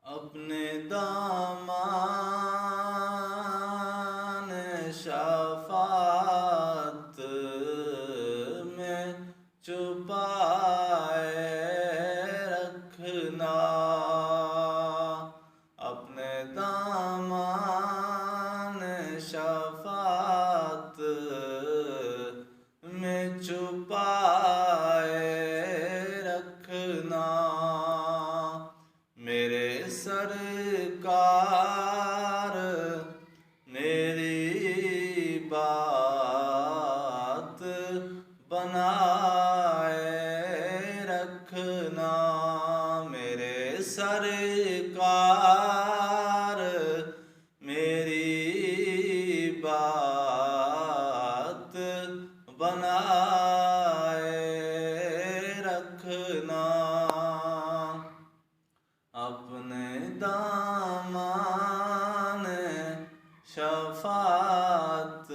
अपने दामन शफ़ाअत में छुपाए रखना, अपने दामन शफ़ाअत में छुपाए रखना। मेरे सरकार मेरी बात बनाए रखना, मेरे सरकार मेरी बात बनाए रखना। अपने दामन शफ़ाअत